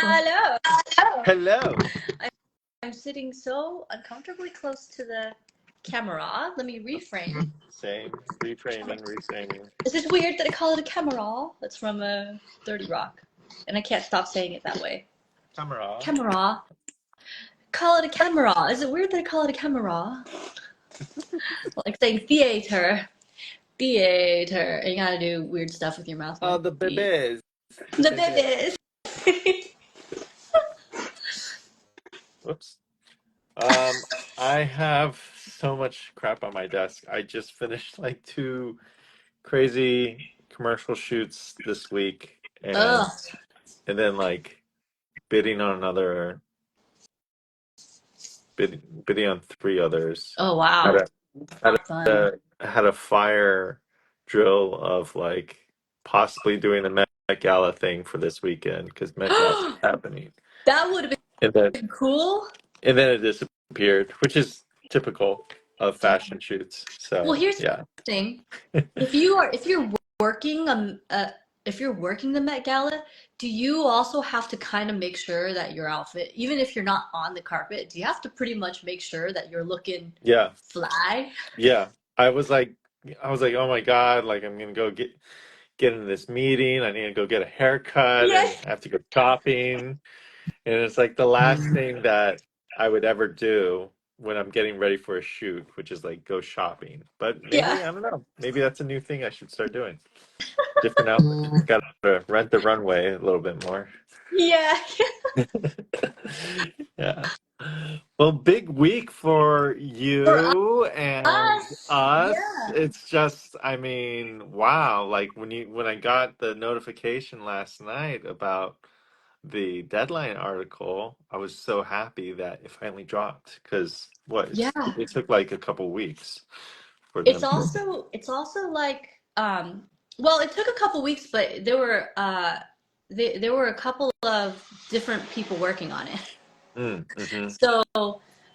Hello. Hello. I'm sitting so uncomfortably close to the camera. Let me reframe. Same. Reframing. Is it weird that I call it a camera? That's from 30 Rock. And I can't stop saying it that way. Camera. Camera. Call it a camera. Is it weird that I call it a camera? Like saying theater. Theater. And you gotta do weird stuff with your mouth. Oh, the babies. The babies. Whoops. I have so much crap on my desk. I just finished like 2 crazy commercial shoots this week, Ugh. and then like bidding on another bidding on 3 others. Oh, wow. Had Fun. had a fire drill of like possibly doing the Met Gala thing for this weekend because Met Gala is happening, That would have and then been cool. it disappeared, which is typical of fashion shoots. Well, So here's the yeah, thing. If you're working if you're working the Met Gala, do you also have to kind of make sure that your outfit, even if you're not on the carpet, do you have to pretty much make sure that you're looking yeah, fly? yeah. I was like, oh my God, like I'm gonna go get into this meeting. I need to go get a haircut, and Yes. I have to go shopping. And it's like the last thing that I would ever do when I'm getting ready for a shoot, which is like go shopping. But Yeah. maybe, I don't know, maybe that's a new thing I should start doing. Different outfits. Got to rent the runway a little bit more. Yeah. Yeah. Well, big week for For you and us. us. Yeah. It's just, I mean, wow. Like when I got the notification last night about the deadline article, I was so happy that it finally dropped because Yeah. it took like a couple weeks for It's them to. also like well, it took a couple weeks, but there were a couple of different people working on it. Mm-hmm. So,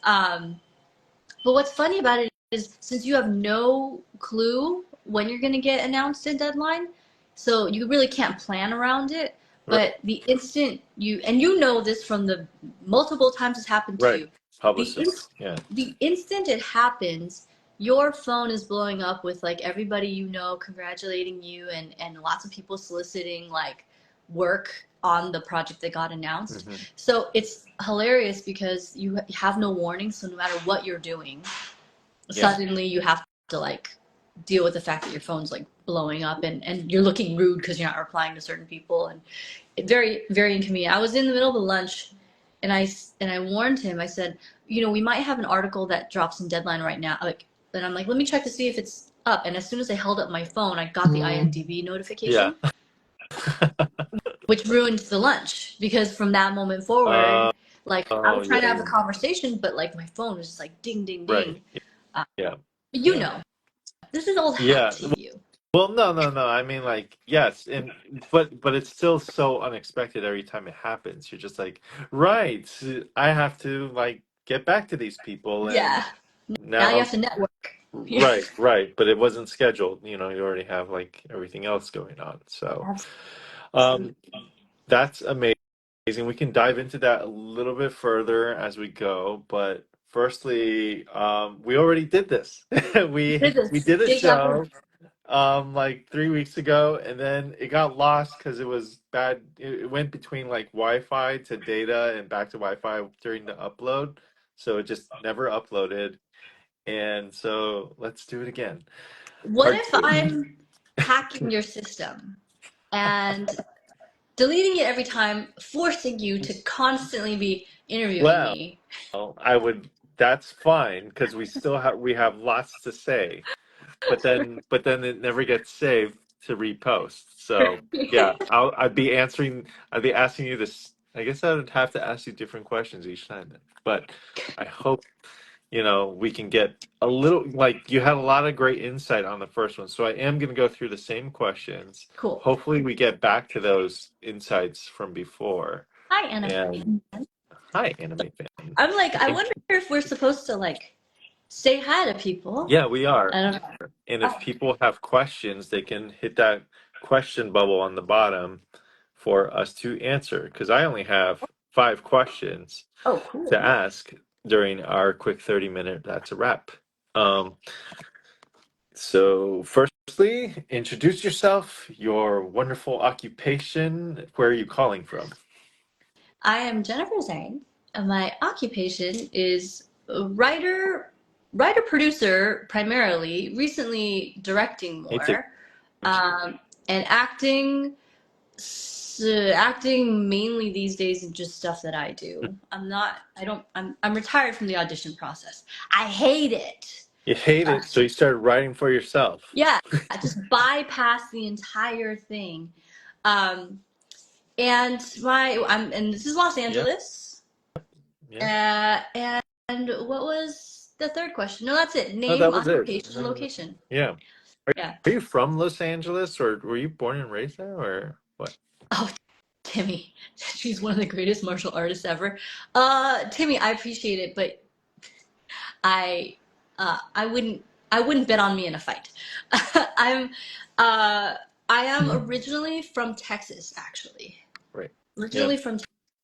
but what's funny about it is since you have no clue when you're going to get announced a deadline, so you really can't plan around it. But the instant and you know this from the multiple times it's happened to Right. you, the, Publicist. Yeah. the instant it happens, your phone is blowing up with like everybody you know congratulating you and lots of people soliciting like work on the project that got announced. Mm-hmm. So it's hilarious because you have no warning. So no matter what you're doing, Yeah. suddenly you have to like deal with the fact that your phone's like blowing up and you're looking rude because you're not replying to certain people and very, very inconvenient. I was in the middle of the lunch and I warned him. I said, we might have an article that drops in deadline right now. Like, and I'm like, let me check to see if it's up. And as soon as I held up my phone, I got the IMDb Yeah. notification, which ruined the lunch because from that moment Uh, forward, like I oh was trying to yeah. have a conversation, but like my phone was just like ding, ding, Right. ding. Uh, Yeah. but Yeah. this is old hat Yeah. to you. Well, no. I mean, like, yes, but it's still so unexpected every time it happens. You're just like, right, I have to like get back to these people, and Yeah. Now you now, have to network. right. But it wasn't scheduled. You already have like everything else going on. So, Absolutely. um, that's amazing. We can dive into that a little bit further as we go, but firstly, we already did this. We did a Deja vu. show like 3 weeks ago, and then it got lost because it was bad. It went between like Wi-Fi to data and back to Wi-Fi during the upload, so it just never uploaded. And so let's do it again. What Part if two. I'm hacking your system and deleting it every time, forcing you to constantly be interviewing Well, me? I would. That's fine because we have lots to say, but then it never gets saved to repost. So yeah, I'd be asking you this. I guess I would have to ask you different questions each time then. But I hope we can get a little, like, you had a lot of great insight on the first one, so I am going to go through the same questions. Cool. Hopefully we get back to those insights from before. Hi, Anna. And hi, anime fan. I'm like, I wonder if we're supposed to like say hi to people. Yeah, we are. I don't know. And if people have questions, they can hit that question bubble on the bottom for us to answer because I only have 5 questions Oh, to cool. ask during our quick 30-minute That's a Wrap. Um, so, firstly, introduce yourself, your wonderful occupation. Where are you calling from? I am Jennifer Zhang, and my occupation is a writer producer primarily, recently directing Me too. more, and acting mainly these days is just stuff that I do. I'm retired from the audition process. I hate it. You hate it, so you started writing for yourself. Yeah, I just bypass the entire thing. Um, and this is Los Yep, Angeles. yeah. And what was the third question? No, that's it. Oh, Name, that was it. occupation, location. Yeah. Are, Yeah. are you from Los Angeles, or were you born and raised there, or what? Oh, Timmy, she's one of the greatest martial artists ever. Timmy, I appreciate it, but I, I wouldn't bet on me in a fight. I'm, uh, I am originally from Texas, actually. Right. Yeah. Originally from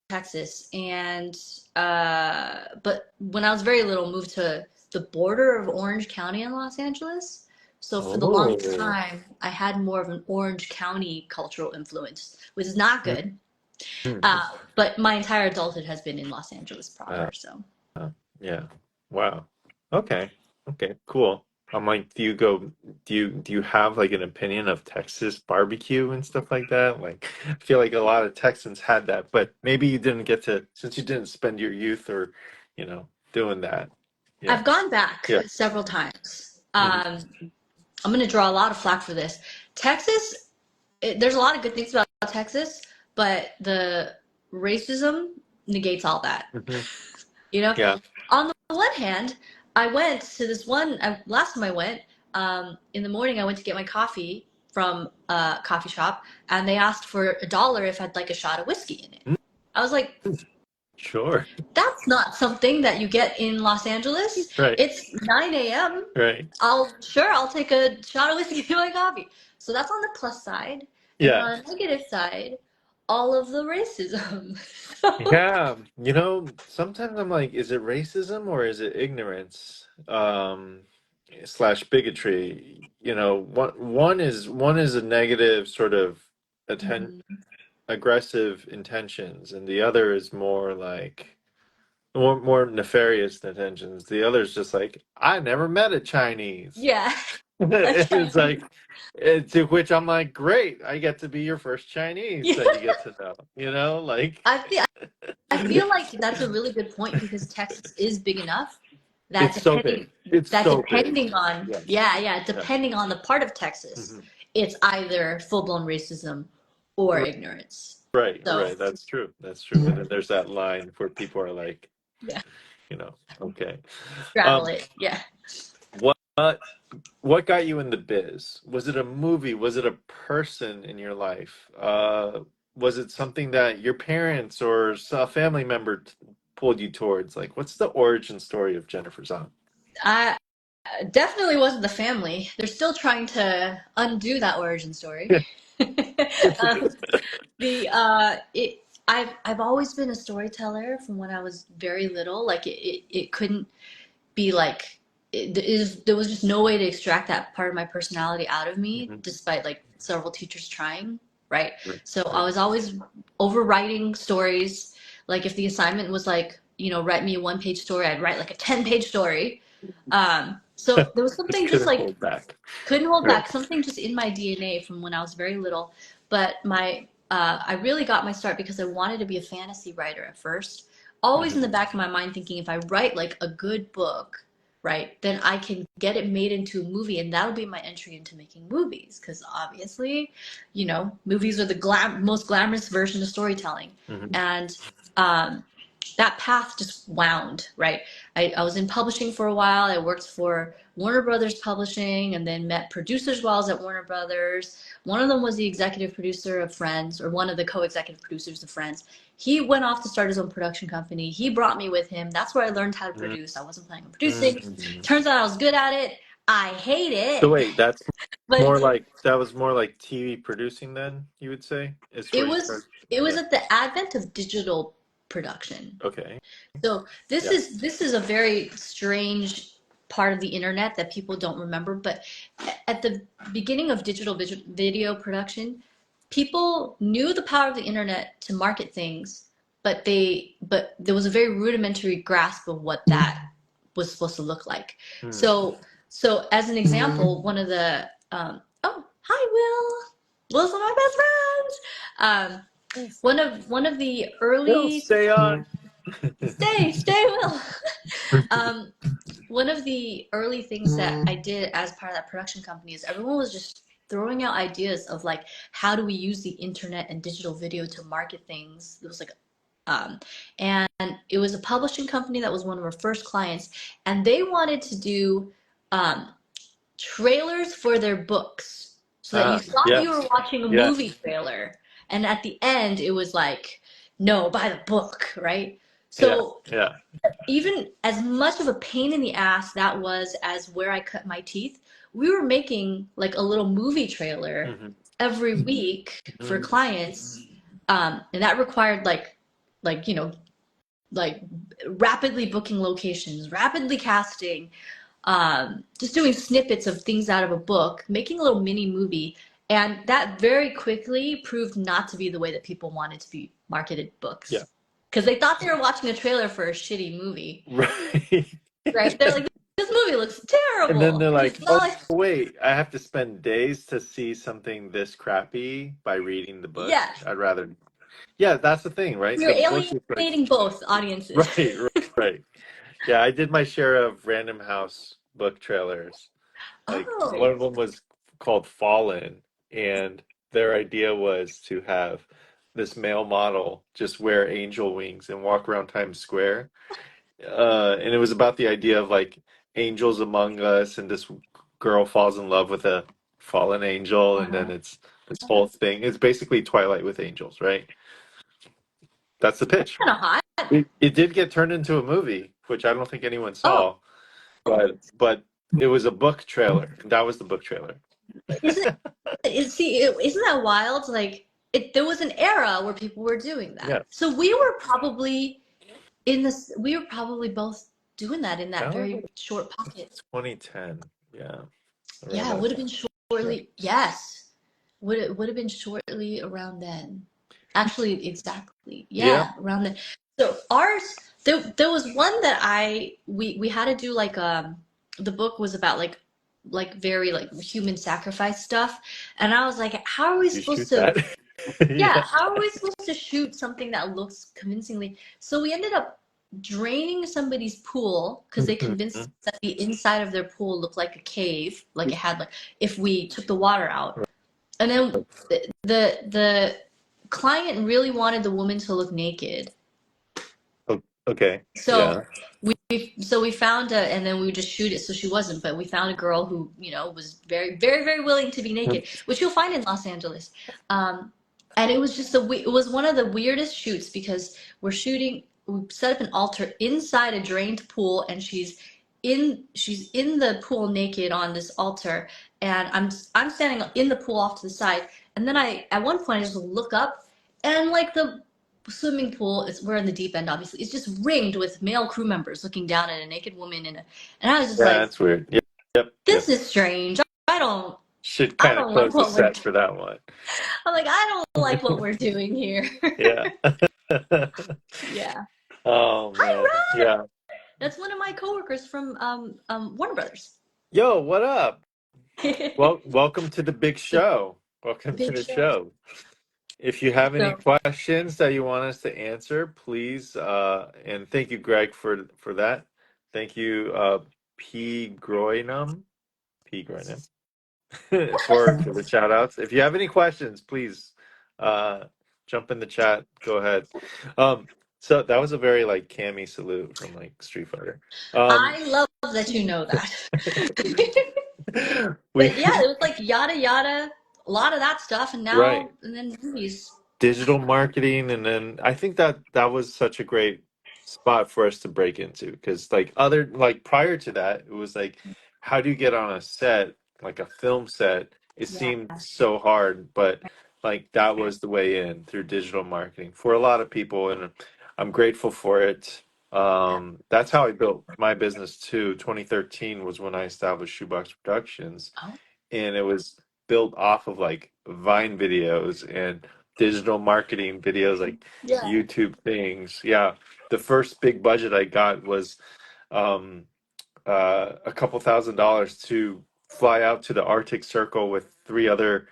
Texas, and but when I was very little, moved to the border of Orange County in Los Angeles. So for the longest Oh. time, I had more of an Orange County cultural influence, which is not good. Mhm. But my entire adulthood has been in Los Angeles Uh, proper. So yeah. Wow. Okay. Okay. Cool. I'm like, do you have like an opinion of Texas barbecue and stuff like that? Like, I feel like a lot of Texans had that, but maybe you didn't get to, since you didn't spend your youth or, doing that. Yeah. I've gone back Yeah. several times. Hmm. I'm going to draw a lot of flack for this. Texas, there's a lot of good things about Texas, but the racism negates all that. Hmm. You know, Yeah. on the one hand, I went to this one, last time I went, in the morning, I went to get my coffee from a coffee shop, and they asked for $1 if I'd like a shot of whiskey in it. Mm, I was like, sure. that's not something that you get in Los Angeles. Right. It's 9 a.m. Right. I'll take a shot of whiskey in my coffee. So that's on the plus side. And then Yeah. on the negative side, all of the racism. So, Yeah, sometimes I'm like, is it racism or is it ignorance, slash bigotry? One is a negative sort of atten mhm. aggressive intentions, and the other is more like more nefarious intentions. The other is just like, I never met a Chinese. Yeah, It's okay. like, to which I'm like, great, I get to be your first Chinese Yeah. that you get to know, like. I feel I feel like that's a really good point because Texas is big enough that It's so big. It's so big. depending on Yes. Yeah. depending on the part of Texas, Hmm. it's either full-blown racism or ignorance. Right, So, right. That's true. That's true. And then there's that line where people are like, yeah, okay. straddle Um, it. Yeah. what what got you in the biz? Was it a movie? Was it a person in your life? Was it something that your parents or a family member pulled you towards? Like, what's the origin story of Jennifer Zhang? I definitely wasn't the family. They're still trying to undo that origin story. um, I've always been a storyteller from when I was very little. Like it couldn't be like there was just no way to extract that part of my personality out of me, Mhm. despite like several teachers trying. Right. Right, So I right. was always overwriting stories. Like if the assignment was like, write me a 1-page story, I'd write like a 10-page story. So there was Just something just couldn't like hold back. couldn't hold Right. back, something just in my DNA from when I was very little. But I really got my start because I wanted to be a fantasy writer at first. Always in the Mhm. back of my mind thinking if I write like a good book, right, then I can get it made into a movie and that'll be my entry into making movies. Because obviously, movies are the most glamorous version of storytelling. Mhm. And um, that path just wound, right? I was in publishing for a while. I worked for Warner Brothers Publishing and then met producers while I was at Warner Brothers. One of them was the executive producer of Friends, or one of the co-executive producers of Friends. He went off to start his own production company. He brought me with him. That's where I learned how to produce. I wasn't planning on producing. Mhm. Turns out I was good at it. I hate So it. wait, that's But more like that was more like TV producing then, you would say? Is it where you start. was it was Yeah. at the advent of digital production. Okay. So this Yeah. is this is a very strange part of the internet that people don't remember. But at the beginning of digital video production, people knew the power of the internet to market things, but there was a very rudimentary grasp of what that was supposed to look like. Hmm. So as an example, one of the oh, hi Will. Will's one of my best friends. One of the Will early stay on. stay Will. um, One of the early things that I did as part of that production company is everyone was just throwing out ideas of like how do we use the internet and digital video to market things. It was like um, and it was a publishing company that was one of our first clients, and they wanted to do um, trailers for their books so that you thought you were Yes. watching a movie Yes. trailer, and at the end it was like, no, buy the book, right? Yeah. So Yeah. even as much of a pain in the ass that was as where I cut my teeth, we were making like a little movie trailer Hmm. every week for Hmm. clients, and that required like like rapidly booking locations, rapidly casting, just doing snippets of things out of a book, making a little mini movie. And that very quickly proved not to be the way that people wanted to be marketed Yeah. books. Because they thought they were watching a trailer for a shitty movie, Right. right? They're like, this movie looks And then terrible. they're And like, it's not oh, like, wait, I have to spend days to see something this crappy by reading the book. yeah, I'd rather. Yeah, that's the thing, right? you're The book is like, alienating both audiences. right, right, right. Yeah, I did my share of Random House book trailers. Like Oh, one of them was called Fallen, and their idea was to have this male model just wear angel wings and walk around Times Square. And it was about the idea of like angels among us, and this girl falls in love with a fallen angel, and then uh-huh. it's this whole thing. It's basically Twilight with angels, right? That's the pitch. Kind of hot. It did get turned into a movie, which I don't think anyone Oh, saw, but it was a book trailer. That was the book trailer. isn't isn't that wild? Like, there was an era where people were doing that. Yeah, So we were probably both doing that in that that was very short pocket. 2010. Yeah, around Yeah, it that would have time. been Yeah. shortly. Yes, would have been shortly around then. Actually, exactly. Yeah. Yeah, around then. So ours, there was one that we had to do like the book was about like very like human sacrifice stuff, and I was like, how are we You supposed shoot to? that. Yeah, Yeah. how are we supposed to shoot something that looks convincingly? So we ended up draining somebody's pool because they convinced Mhm. us that the inside of their pool looked like a cave, like it had like if we took the water out. And then the client really wanted the woman to look naked. Okay. So Yeah. we found a, and then we would just shoot it so she wasn't, but we found a girl who, was very, very, very willing to be naked, which you'll find in Los Angeles. Um, and it was just it was one of the weirdest shoots because we set up an altar inside a drained pool, and she's in the pool naked on this altar, and I'm standing in the pool off to the side, and then at one point I just look up, and like the swimming pool is we're in the deep end, obviously it's just ringed with male crew members looking down at a naked woman and I was just Yeah, like, that's weird. Yep. Yep. this Yep. is strange. I don't Should I kind of don't like close the what we're set for that one. I'm like, I don't like what we're doing here. Yeah. Yeah. Oh Hi, man. Rod. Yeah. That's one of my coworkers from Warner Brothers. Yo, what up? The Well, welcome to the big show. Welcome to big the show. show. If you have any So questions that you want us to answer, please, and thank you, Greg, for that. Thank you, P. Groynum, P. Groynum, for the shout outs. If you have any questions, please uh, jump in the chat. Go ahead. So that was a very like Cammy salute from like Street Fighter. Um, I love that you know that. we But yeah, it was like yada yada, a lot of that stuff, and right. now and then movies. Digital marketing, and then I think that was such a great spot for us to break into because like other like prior to that it was like how do you get on a set, like a film set? It Yeah. seemed so hard, but like that was the way in through digital marketing for a lot of people, and I'm grateful for it. That's how I built my business too. 2013 was when I established Shoebox Productions, Oh, and it was built off of like Vine videos and digital marketing videos, like yeah. YouTube things. Yeah, the first big budget I got was um, a couple $1,000s to fly out to the Arctic Circle with three other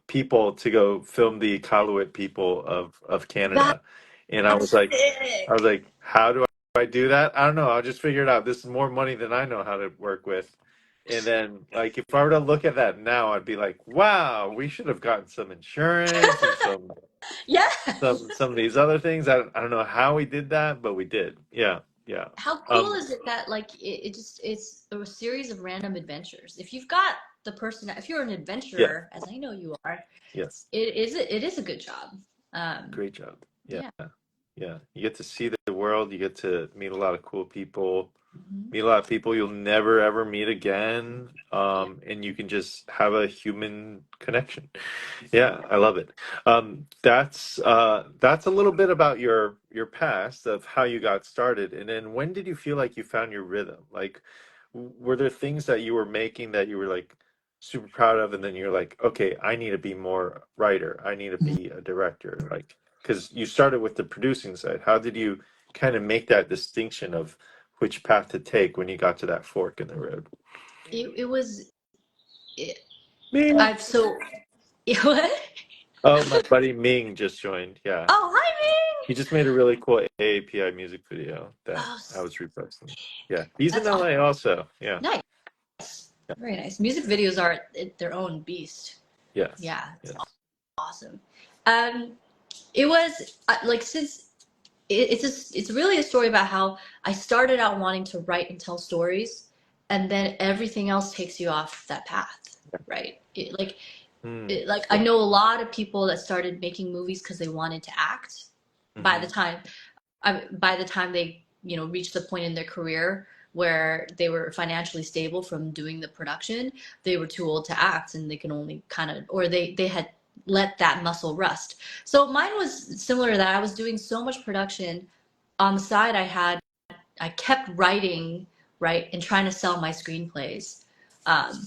people to go film the Iqaluit people of Canada. And That's I was sick. like, how do I do that? I don't know. I'll just figure it out. This is more money than I know how to work with. And then, like, if I were to look at that now, I'd be like, wow, we should have gotten some insurance and Yes. some of these other things. I don't know how we did that, but we did. Yeah, yeah. How cool Um, is it that like it just it's a series of random adventures. If you've got the person, if you're an yeah, adventurer, as I know you are, yes. it is a good job. Great job. Yeah, Yeah. yeah. You get to see the world. You get to meet a lot of cool people, Mhm. meet a lot of people you'll never ever meet again. Yeah. And you can just have a human connection. Yeah, I love it. That's a little bit about your past of how you got started, and then when did you feel like you found your rhythm? Like, were there things that you were making that you were like super proud of, and then you're like, okay, I need to be more writer. I need to be a director. Like, because you started with the producing side. How did you kind of make that distinction of which path to take when you got to that fork in the road? It was it, Ming. I've so what? Oh, my buddy Ming just joined. Yeah. Oh, hi, He Ming. just made a really cool AAPI music video that Oh, I was reposting. Yeah, he's in that's awesome. LA also. Yeah, Nice. yeah, Very nice. Music videos are their own beast. yes, Yeah, it's yes. awesome. Um, it was like since it's really a story about how I started out wanting to write and tell stories, and then everything else takes you off that path, right? Mm, Like I know a lot of people that started making movies because they wanted to act. By the mm-hmm, time by the time they reached the point in their career where they were financially stable from doing the production, they were too old to act, and they can only kind of, or they had let that muscle rust. So mine was similar to that. I was doing so much production on the side. I kept writing, right, and trying to sell my screenplays. um,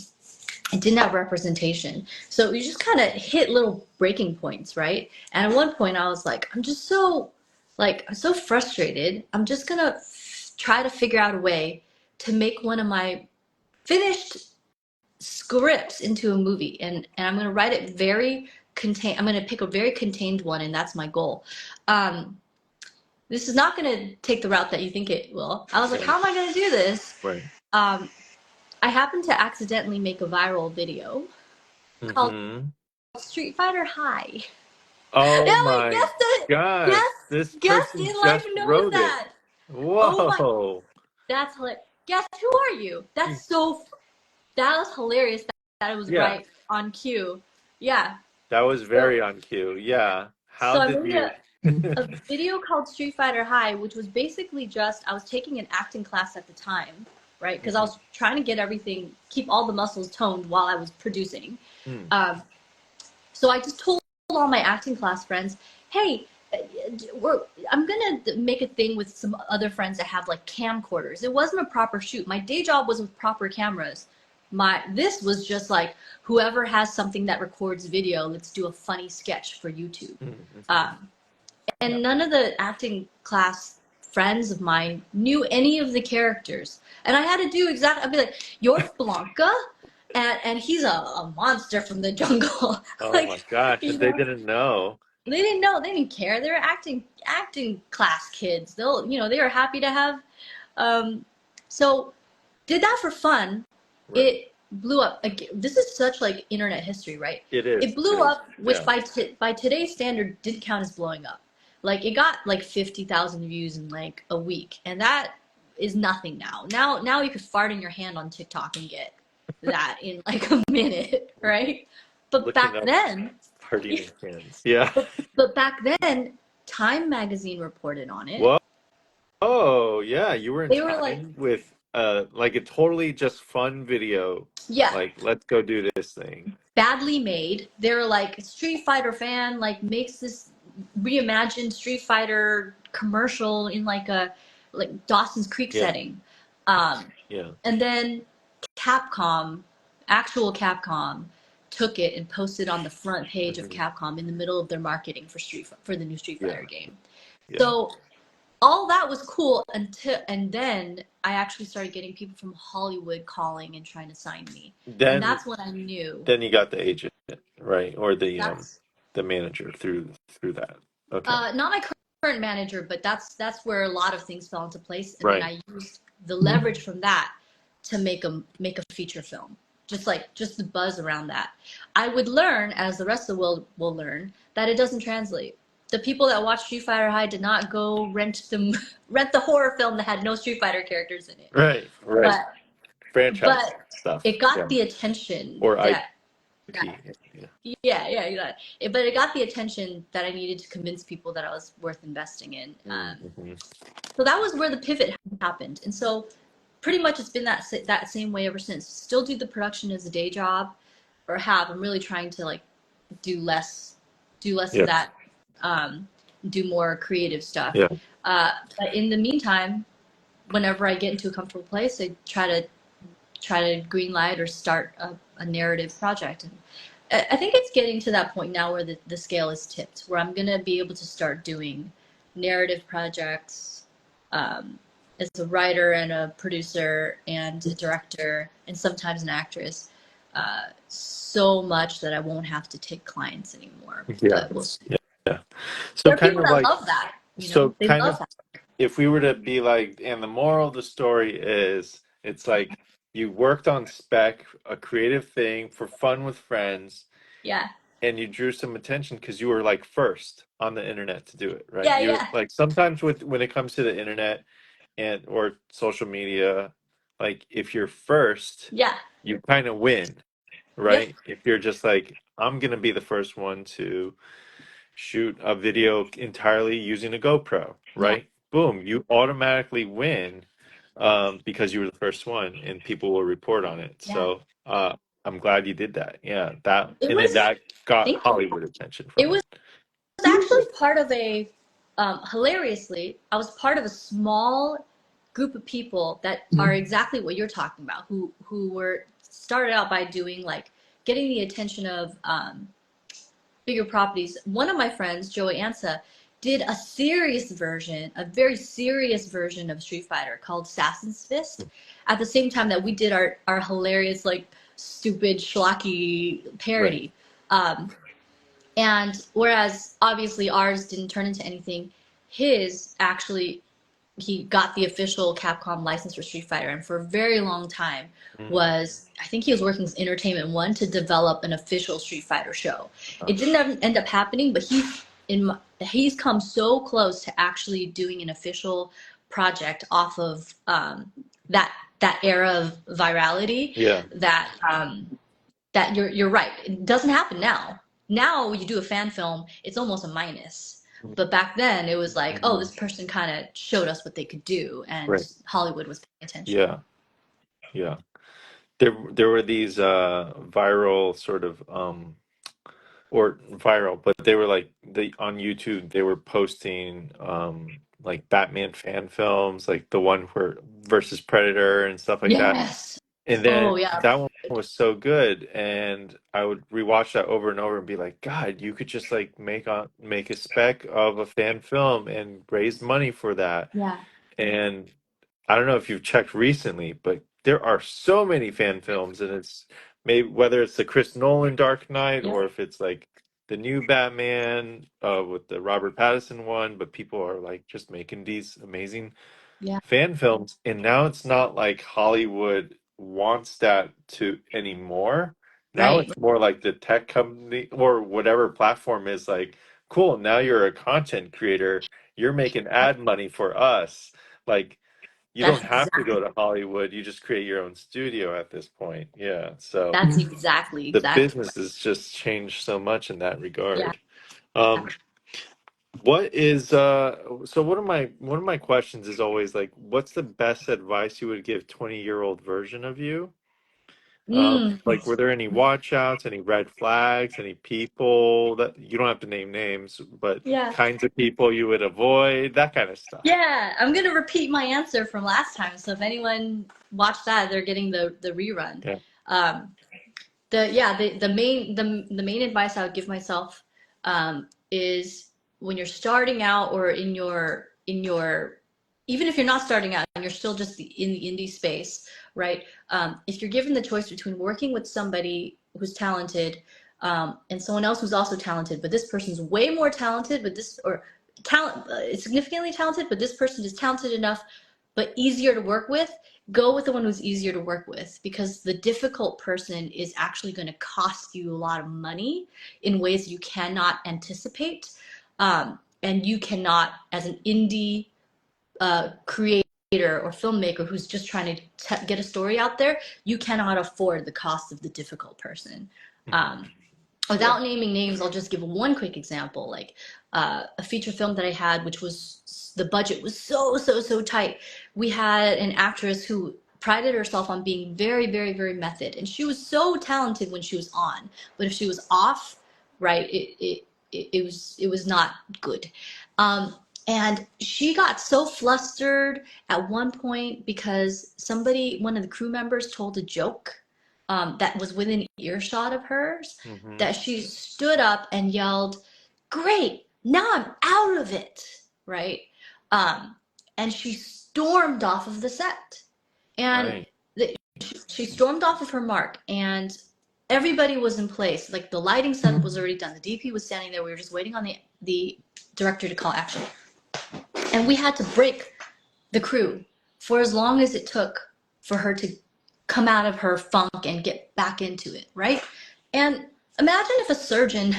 I didn't have representation. So you just kind of hit little breaking points, right? And at one point I was like, I'm so frustrated. I'm just gonna try to figure out a way to make one of my finished scripts into a movie. And I'm gonna write it very contain I'm gonna pick a very contained one, and that's my goal. Um, this is not gonna take the route that you think it will. I was like, right, how am I gonna do this? right. Um, I happened to accidentally make a viral video called Mm-hmm. Street Fighter High. Oh Yeah, wait, my gosh, guess, this guess person in life just knows wrote it. that. Oh my, Whoa, that's hilarious. Guess who are you? That was hilarious that it was yeah, right on cue. Yeah. that was So, very on cue. Yeah, how so I did made you? a video called Street Fighter High, which was basically just, I was taking an acting class at the time, right? Because I Mhm. was trying to get everything, keep all the muscles toned while I was producing. Mm, Um, So I just told all my acting class friends, hey, we're, I'm gonna make a thing with some other friends that have like camcorders. It wasn't a proper shoot. My day job was with proper cameras. This was just like, whoever has something that records video, let's do a funny sketch for YouTube. mm, mhm. Um, Yeah, and none of the acting class friends of mine knew any of the characters. And I had to do exactly, I'd be like, you're Blanca, and he's a monster from the jungle. oh my Like, gosh, you and they know, didn't know. they didn't know, they didn't care. They were acting class kids. They were happy to have. Um, so did that for fun. Right. It blew up. Like, this is such like internet history, right? It It is. It blew is. up, which Yeah. by today's standard didn't count as blowing up. Like it got like 50,000 views in like a week, and that is nothing now. Now you could fart in your hand on TikTok and get that in like a minute, right? But Looking back up then, partying in cans. Yeah. but back then, Time magazine reported on it. Whoa. Oh, yeah. You were in They were like, time with. like a totally just fun video. Yeah, Like, let's go do this thing. badly made. They're like a Street Fighter fan, like makes this reimagined Street Fighter commercial in like a like Dawson's Creek Yeah, setting. Um, yeah. and then Capcom, actual Capcom, took it and posted on the front page of Hmm. Capcom in the middle of their marketing for the new Street Fighter Yeah, game. yeah. So all that was cool until, and then I actually started getting people from Hollywood calling and trying to sign me. And Then that's when I knew then you got the agent, right? Or that's the manager through that. Okay. not my current manager, but that's where a lot of things fell into place. And then Right. I used the leverage from that to make a feature film. Just the buzz around that. I would learn, as the rest of the world will learn, that it doesn't translate. The people that watched Street Fighter High did not go rent the horror film that had no Street Fighter characters in it. Right. Right. But Franchise but stuff. it got Yeah. the attention Or that IP. Yeah. yeah. But it got the attention that I needed to convince people that I was worth investing in. Mm-hmm. So that was where the pivot happened, and so pretty much it's been that same way ever since. Still do the production as a day job, or have. I'm really trying to like do less, do less of Yeah. that, do more creative stuff. Yeah. But in the meantime, whenever I get into a comfortable place, I try to green light or start a narrative project. And I think it's getting to that point now where the scale is tipped, where I'm gonna be able to start doing narrative projects as a writer and a producer and a director and sometimes an actress. So much that I won't have to take clients anymore. Yeah. But we'll see. Yeah. Yeah. So There are kind people of that like love that. so They kind love of that. if we were to be like, and the moral of the story is, it's like you worked on spec, a creative thing for fun with friends, Yeah, and you drew some attention because you were like first on the internet to do it, right? yeah, You're yeah, like sometimes with when it comes to the internet and or social media, like if you're first, yeah. you kind of win, Yep. right? If you're just like, I'm gonna be the first one to shoot a video entirely using a GoPro, Yeah, right? Boom, you automatically win because you were the first one, and people will report on it. yeah. So I'm glad you did that. Yeah, that It and then was. that got Thank you. Hollywood attention It from was it. actually part of a, hilariously, I was part of a small group of people that are exactly what you're talking about, who were started out by doing like getting the attention of bigger properties. One of my friends, Joey Ansa, did a very serious version of Street Fighter called Assassin's Fist. At the same time that we did our hilarious, like stupid schlocky Right. parody. Um, and whereas obviously ours didn't turn into anything, his actually he got the official Capcom license for Street Fighter, and for a very long time Mm, was I think he was working with Entertainment One to develop an official Street Fighter show. It gosh. didn't end up happening, but he's come so close to actually doing an official project off of that era of virality Yeah. that you're right. It doesn't happen now. Now when you do a fan film, it's almost a minus. But back then it was like, oh, Mhm. this person kind of showed us what they could do, and Right. Hollywood was paying attention. Yeah. Yeah. There were these viral sort of or viral, but they were like they on YouTube they were posting like Batman fan films, like the one where versus Predator and stuff like that. Yes. And Oh then yeah. that one was so good, and I would rewatch that over and over and be like, God, you could just like make a spec of a fan film and raise money for that. Yeah. And I don't know if you've checked recently, but there are so many fan films, and it's maybe whether it's the Chris Nolan Dark Knight Yep. or if it's like the new Batman with the Robert Pattinson one, but people are like just making these amazing Yeah. fan films, and now it's not like Hollywood wants that to anymore. Now Right. it's more like the tech company or whatever platform is like, cool, now you're a content creator, you're making ad money for us. Like you That's don't have to exactly. go to Hollywood. You just create your own studio at this point. Yeah. So That's exactly the exactly. business has just changed so much in that Yeah. regard. Um, What is so one of my questions is always like, what's the best advice you would give 20-year-old version of you? Mm, Like, were there any watch outs, any red flags, any people that you don't have to name names, but yeah. kinds of people you would avoid, that kind of stuff. Yeah, I'm gonna repeat my answer from last time. So if anyone watched that, they're getting the rerun. Yeah. Um, the main advice I would give myself is when you're starting out or in your even if you're not starting out and you're still just in the indie space, right? If you're given the choice between working with somebody who's talented and someone else who's also talented, but this person's way more talented, but this or talent significantly talented, but this person is talented enough but easier to work with, go with the one who's easier to work with because the difficult person is actually going to cost you a lot of money in ways you cannot anticipate. And you cannot, as an indie creator or filmmaker who's just trying to get a story out there, you cannot afford the cost of the difficult person. Mhm. Um, Yeah. without naming names, I'll just give one quick example. Like a feature film that I had, which was the budget was so tight. We had an actress who prided herself on being very method, and she was so talented when she was on. But if she was off, right, it was not good. And she got so flustered at one point because one of the crew members, told a joke that was within earshot of hers, Hmm. that she stood up and yelled, "Great, now I'm out of it," right? Um, and she stormed off of the set. And Right. she stormed off of her mark, and everybody was in place. Like the lighting setup was already done. The DP was standing there. We were just waiting on the director to call action. And we had to break the crew for as long as it took for her to come out of her funk and get back into it, right? And imagine if a surgeon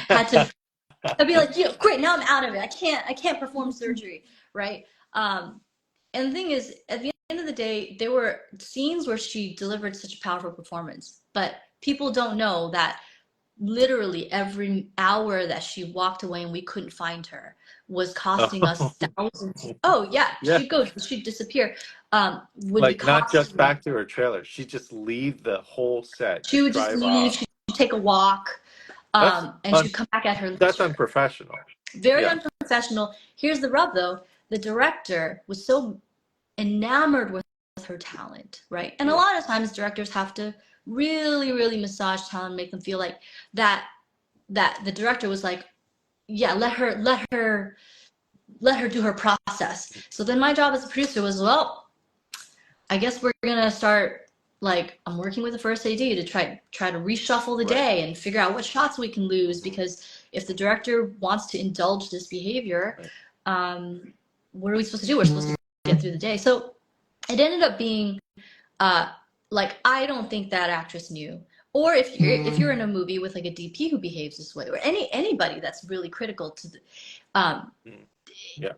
had to, I'd be like, yeah, great, now I'm out of it. I can't perform surgery, right? And the thing is, at the end of the day, there were scenes where she delivered such a powerful performance, but people don't know that literally every hour that she walked away and we couldn't find her was costing us Oh, thousands. Oh yeah, yeah. she'd disappear. Would be Like not just costing. back to her trailer. She just leave the whole set, She just would just drive leave. off. She'd take a walk, That's and she'd come back at her that's leisure. unprofessional. Very Yeah. unprofessional. Here's the rub, though: the director was so enamored with her talent, right? And a Yeah. lot of times, directors have to really massage talent, make them feel like that. That the director was like, yeah, let her do her process. So then my job as a producer was, well, I guess we're gonna start, like, I'm working with the first AD to try to reshuffle the Right. day and figure out what shots we can lose, Hmm. because if the director wants to indulge this behavior, Right. what are we supposed to do? We're supposed to get through the day. So it ended up being uh, like, I don't think that actress knew. Or if you're in a movie with like a DP who behaves this way, or anybody that's really critical to the, um, Mm. Yeah.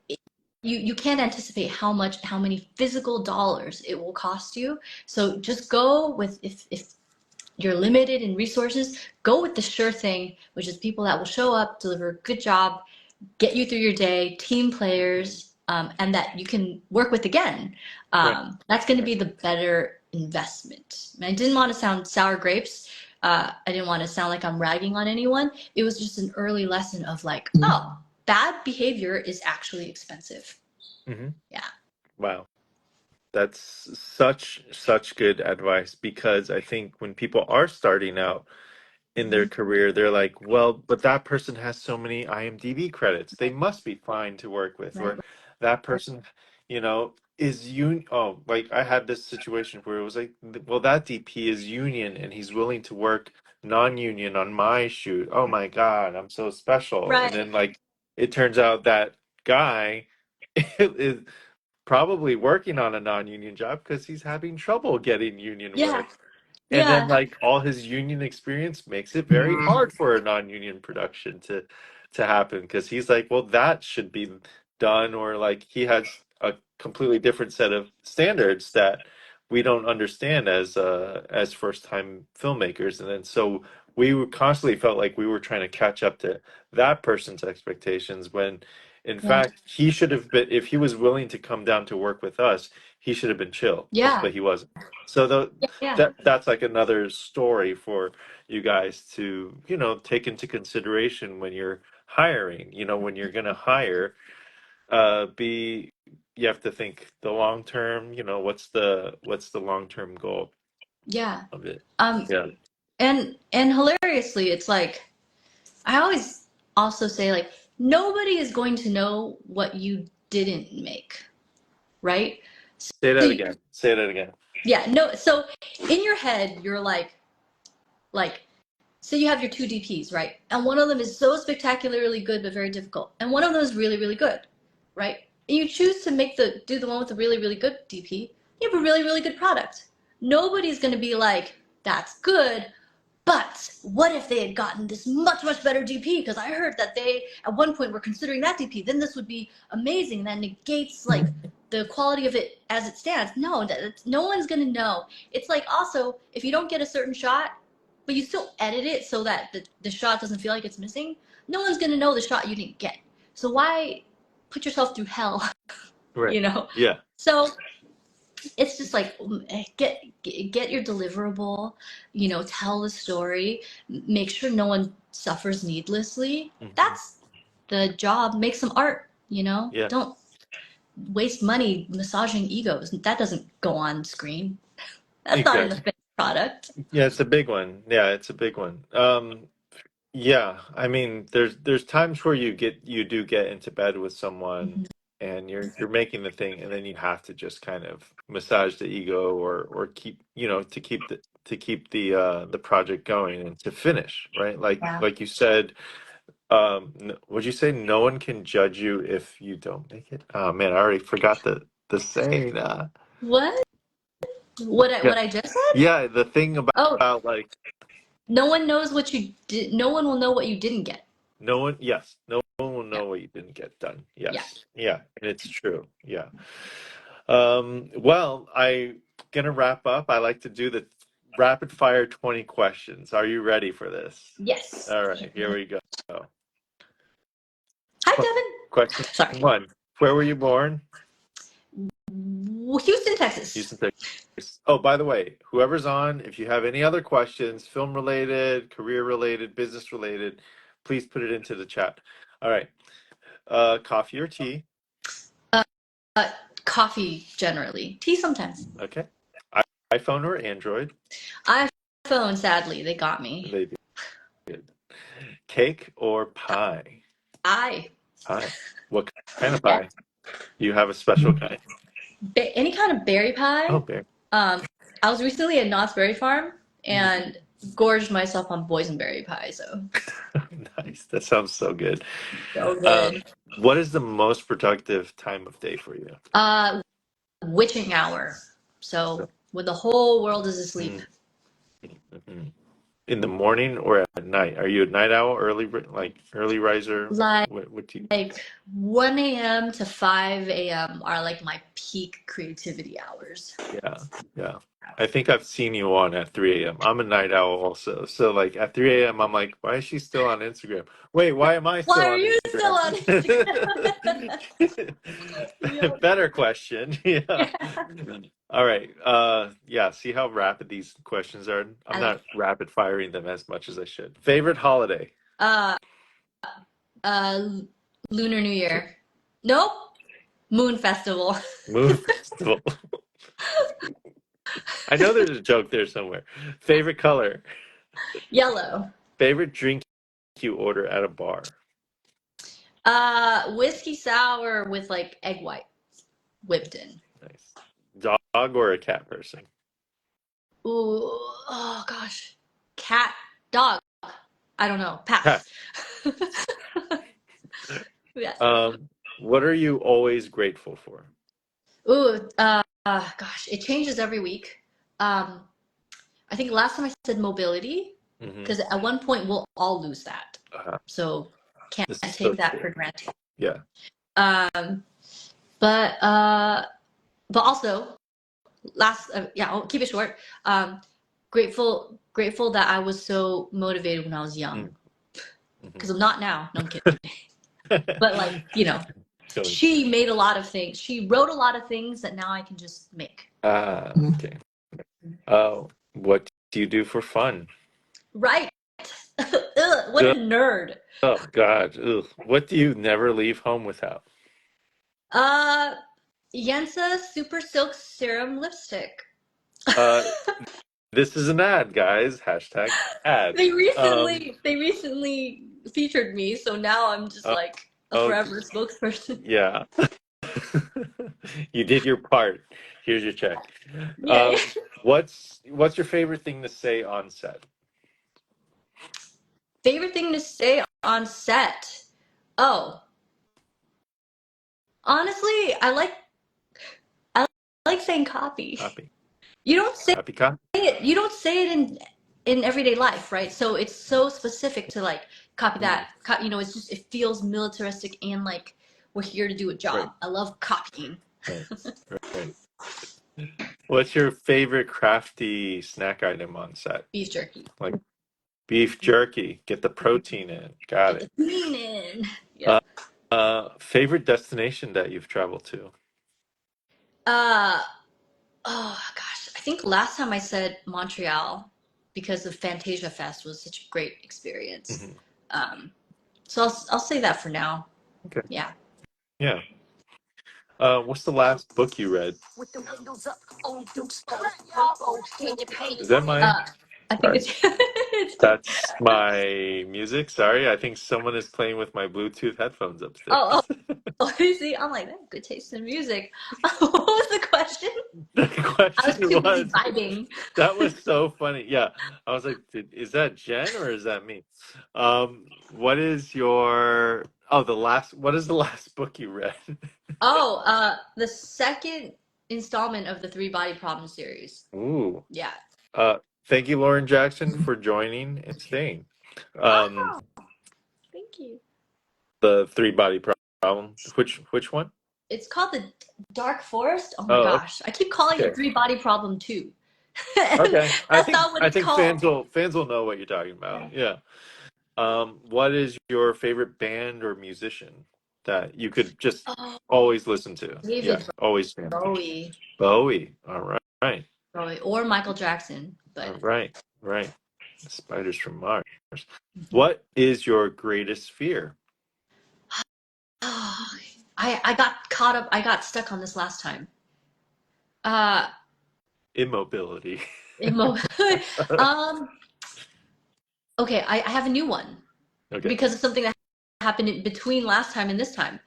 you can't anticipate how many physical dollars it will cost you. So just go with, if you're limited in resources, go with the sure thing, which is people that will show up, deliver a good job, get you through your day, team players, and that you can work with again. Right. That's going to Right. be the better investment. And I didn't want to sound sour grapes. I didn't want to sound like I'm ragging on anyone. It was just an early lesson of like, oh, bad behavior is actually expensive. Hmm. Yeah. Wow. That's such good advice because I think when people are starting out in their Mhm. career, they're like, well, but that person has so many IMDb credits. They must be fine to work with. Right. Or that person, is oh, like I had this situation where it was like, well, that DP is union and he's willing to work non-union on my shoot. Oh my God, I'm so special. And Right. then like it turns out that guy is probably working on a non-union job because he's having trouble getting union Yeah. work. And then Yeah. like all his union experience makes it very hard for a non-union production to happen because he's like, well, that should be done, or like he has a completely different set of standards that we don't understand as first time filmmakers. And then so constantly felt like we were trying to catch up to that person's expectations when in Yeah. fact he should have been, if he was willing to come down to work with us, he should have been chill, Yeah. but he wasn't. So Yeah. that's like another story for you guys to, take into consideration when you're hiring. When you're going to hire, be you have to think the long term. What's the long term goal Yeah. of it? Um, Yeah. and hilariously, it's like I always also say like nobody is going to know what you didn't make, right? Say So that again. Say that again. yeah, no. So in your head, you're like so you have your two DPs, right? And one of them is so spectacularly good but very difficult, and one of them is really really good, right? And you choose to do the one with the really really good DP. You have a really really good product. Nobody's going to be like that's good, but what if they had gotten this much much better DP? Because I heard that they at one point were considering that DP. Then this would be amazing. That negates like the quality of it as it stands. No, no one's gonna know. It's like also if you don't get a certain shot, but you still edit it so that the shot doesn't feel like it's missing. No one's gonna know the shot you didn't get. So why put yourself through hell? Right. You know. Yeah. So it's just like get your deliverable, tell the story, make sure no one suffers needlessly. Hmm. That's the job. Make some art, Yeah. don't waste money massaging egos. That doesn't go on screen. That's not in the Exactly. finished product. Yeah, it's a big one. Yeah, it's a big one. Yeah, I mean, there's times where you do get into bed with someone Mhm. and you're making the thing, and then you have to just kind of massage the ego or keep, to keep the project going and to finish, right? Like Yeah. like you said, would you say no one can judge you if you don't make it? Oh man, I already forgot the saying. What? What I Yeah, what I just said? yeah, the thing Oh, about like no one knows what you did. No one will know what you didn't get. no one, yes, no one will Yeah. know what you didn't get done. Yeah. Yes, yeah, and it's true. Yeah. Well, I'm gonna wrap up. I like to do the rapid fire 20 questions. Are you ready for this? Yes. All right, here we go. Hi, Qu- Devin. Question Sorry. one. Where were you born? Houston, Texas. Houston, Texas. Oh, by the way, whoever's on, if you have any other questions, film related, career related, business related, please put it into the chat. All right. Coffee or tea? Uh, Coffee generally. Tea sometimes. Okay. iPhone or Android? iPhone, sadly, they got me. They did. Cake or pie? I Pie. What kind of Yeah. pie? You have a special kind? Any kind of berry Oh, pie. bear. Um, I was recently at Knott's Berry Farm and gorged myself on boysenberry pie. Nice. That sounds so good. So Uh, good. what is the most productive time of day for you? Uh, Witching hour. So when the whole world is asleep. Mm, mhm. In the morning or at night? Are you a night owl, like early riser? Like What do you? 1 a.m. to 5 a.m. are like my peak creativity hours. Yeah, yeah. I think I've seen you on at 3 a.m. I'm a night owl also. So like at 3 a.m. I'm like, why is she still on Instagram? Wait, why am I Why still are on you still Instagram? on Instagram? Yo, Better question. Yeah. yeah. All right. Yeah, see how rapid these questions are? I'm I like not rapid firing them as much as I should. Favorite holiday? uh uh Lunar New Okay. Year. Nope. Moon Festival. Moon Festival. I know there's a joke there somewhere. Favorite color? Yellow. Favorite drink you order at a bar? Whiskey sour with like egg white whipped in. Nice. Dog or a cat person? Ooh, oh gosh. Cat, dog. I don't know. Cat. Pass. Yeah. What are you always grateful for? Ooh, gosh, it changes every week. Um, I think last time I said mobility, Hmm. because at one point we'll all lose that. Uh, So can't this is so take that true. for granted. Yeah. Um, but uh, but also yeah, I'll keep it short. grateful that I was so motivated when I was young. Mm, Because mhm. I'm not now. No, I'm kidding. But like, Totally. she made a lot of things. She wrote a lot of things that now I can just make. Ah, okay. What do you do for fun? Right. Ugh, what a Ugh, nerd. oh God. Ugh. What do you never leave home without? Uh, Yensa Super Silk Serum Lipstick. Uh, this is an ad, guys. Hashtag ad. They recently featured me, so now I'm just Uh, like a oh, forever spokesperson. yeah. You did your part. Here's your check. Yeah, yeah. What's your favorite thing to say on set? Favorite thing to say on set. Oh, honestly, I like saying copy. Copy. You don't say Copy. Copy. it. You don't say it in everyday life, right? So it's so specific to like copy Mm, that. It's just it feels militaristic and like we're here to do a right. job. I love copying. Right. Right. What's your favorite crafty snack item on set? Beef jerky. Like beef jerky. Get the protein in. Got Get the it. clean in. Uh, Yep. favorite destination that you've traveled to? Uh oh gosh, I think last time I said Montreal because of Fantasia Fest was such a great experience. Hmm. Um, so I'll say that for now. Okay. Yeah. Yeah. What's the last book you read? Is that my? Uh, I think Sorry. it's it's That's my music. Sorry, I think someone is playing with my Bluetooth headphones oh, upstairs. oh, see, I'm like, that's good taste in music. What was the question? The I was question too busy was, vibing. that was so funny. Yeah, I was like, is that Jen or is that me? What is your? Oh, the last. What is the last book you read? Oh, the second installment of the Three Body Problem series. Ooh. Yeah. Uh, thank you, Lauren Jackson, for joining and staying. Um, Oh, thank you. the three body problem. Which one? It's called the Dark Forest. Oh my Oh, gosh, I keep calling it okay. Three Body Problem 2. And Okay. I that's think not what I it's think called. fans will know what you're talking about. Yeah. Yeah. What is your favorite band or musician that you could just Oh, always listen to? Yeah, David always jam to. Bowie. Bowie. All right. Right. Bowie or Michael Jackson, but All right. Right. Spiders from Mars. mhm. What is your greatest fear? Oh, I got caught up. I got stuck on this last time. Uh, Immobility. immo- um, okay, I have a new one Okay. because of something that happened in between last time and this time.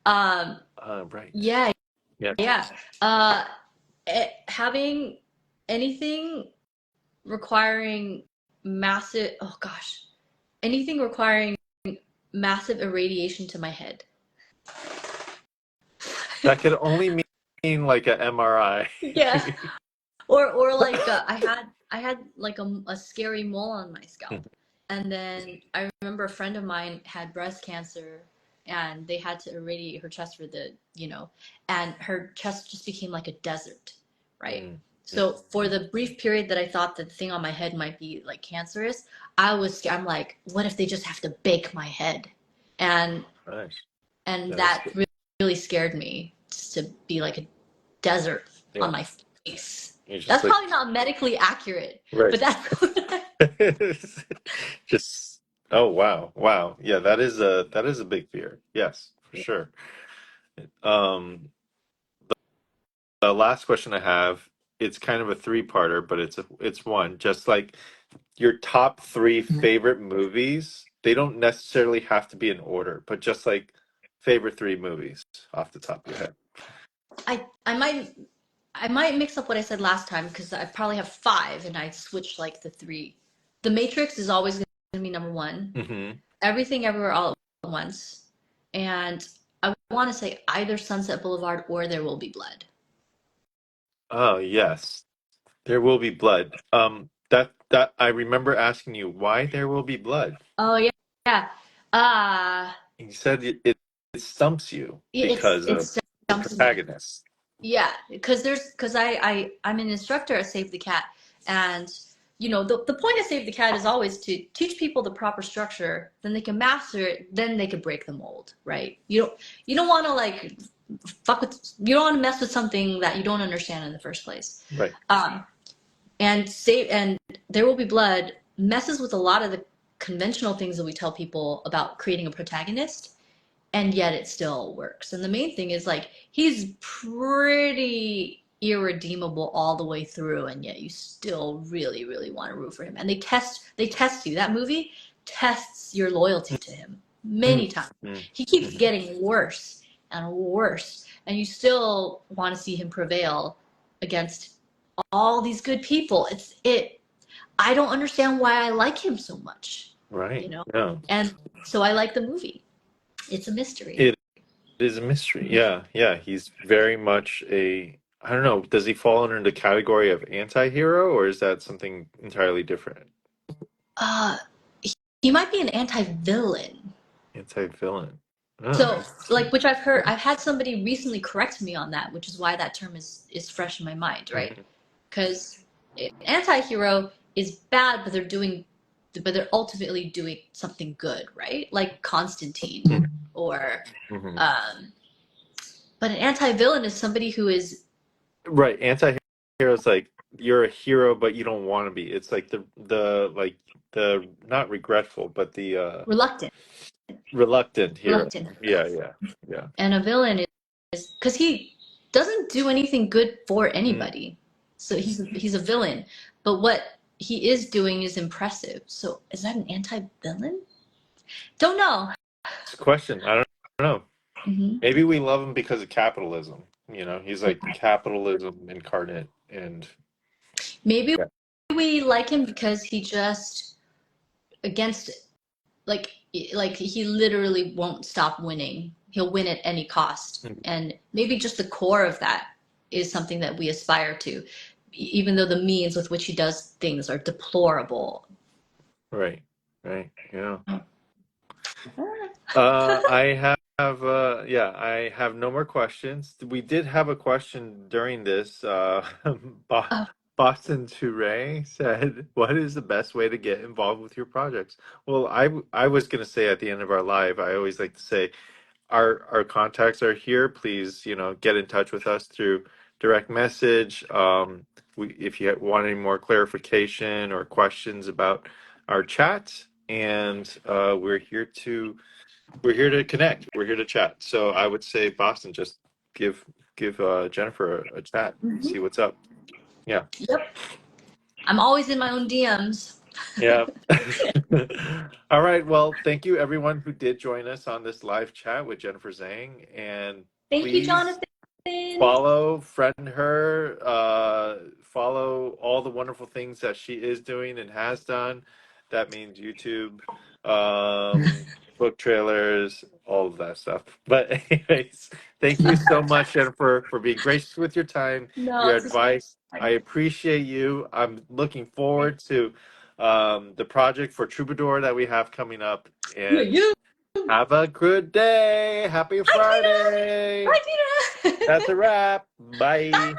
Um, Right. yeah, Yeah. yeah. Having anything requiring massive, oh gosh, anything requiring massive irradiation to my head. That could only mean like an MRI. Yeah. Or like I had like a scary mole on my scalp. And then I remember a friend of mine had breast cancer and they had to irradiate her chest for and her chest just became like a desert, right? Mm, So for the brief period that I thought that the thing on my head might be like cancerous, I was scared. I'm like, what if they just have to bake my head? And nice. and Yeah, that's that good. really scared me just to be like a desert Yeah. on my face. You're just That's like probably not medically accurate, right. but that's Just oh wow. Wow. Yeah, that is a big fear. Yes, for sure. Um the last question I have, it's kind of a three-parter, but it's one. Just like your top three favorite movies, they don't necessarily have to be in order, but just like favorite three movies off the top of your head. I might mix up what I said last time because I probably have five and I switched like the three. The Matrix is always going to be number one. Hmm. Everything Everywhere All at Once, and I want to say either Sunset Boulevard or There Will Be Blood. Oh, yes. There will be blood. That I remember asking you why there will be blood. Oh yeah, yeah. Uh You said it stumps you it's because it of the stumps me. protagonist. Yeah, because I'm an instructor at Save the Cat, and the point of Save the Cat is always to teach people the proper structure, then they can master it, then they can break the mold, right? You don't want to like you don't want to mess with something that you don't understand in the first place. Right. Um, and There Will Be Blood messes with a lot of the conventional things that we tell people about creating a protagonist, and yet it still works. And the main thing is like he's pretty irredeemable all the way through, and yet you still really, really want to root for him. And they test you. That movie tests your loyalty to him many Mm, times. mm, He keeps mm. getting worse and worse, and you still want to see him prevail against all these good people. I don't understand why I like him so much, you Right. know? Yeah. And so I like the movie. It's a mystery. It is a mystery. Yeah. Yeah. He's very much I don't know, does he fall under the category of anti-hero or is that something entirely different? Uh, he might be an anti-villain. Anti-villain. Oh, So, like, interesting. which I've had somebody recently correct me on that, which is why that term is fresh in my mind, right? Mhm. Because anti-hero is bad, but they're ultimately doing something good, right? Like Constantine, or, Mhm. um, but an anti-villain is somebody who is Right. Anti-hero is like you're a hero, but you don't want to be. It's like the like the not regretful, but the reluctant, reluctant hero. reluctant Yeah, yeah, yeah. and a villain is because he doesn't do anything good for Mm. anybody, so he's a villain, but what he is doing is impressive. So is that an anti-villain? Don't know. It's a question. I don't know. Hmm. Maybe we love him because of capitalism. You know, he's like capitalism incarnate, and Maybe yeah. we like him because he just against like like he literally won't stop winning. He'll win at any cost, Mm. and maybe just the core of that is something that we aspire to, even though the means with which he does things are deplorable. Right, right, yeah. Ah. I have yeah, I have no more questions. We did have a question during this. Bo Oh, Boston Toure said, "What is the best way to get involved with your projects?" Well, I was going to say at the end of our live, I always like to say our contacts are here. Please, get in touch with us through direct message. If you want any more clarification or questions about our chat, and we're here to connect. We're here to chat. So I would say, Boston, just give Jennifer a chat, mhm. see what's up. Yeah, Yep. I'm always in my own DMs. yeah. All right. Well, thank you everyone who did join us on this live chat with Jennifer Zhang, and Thank you, please Jonathan. follow, friend her, follow all the wonderful things that she is doing and has done. That means YouTube, book trailers, all of that stuff. But anyways, thank you so much, Jennifer, for being gracious with your time, No, your this is advice. I fine. appreciate you. I'm looking forward to the project for Troubadour that we have coming up. Yeah, And you. have a good day. Happy Bye, Tina. Friday. Bye, That's Tina. a wrap. Bye.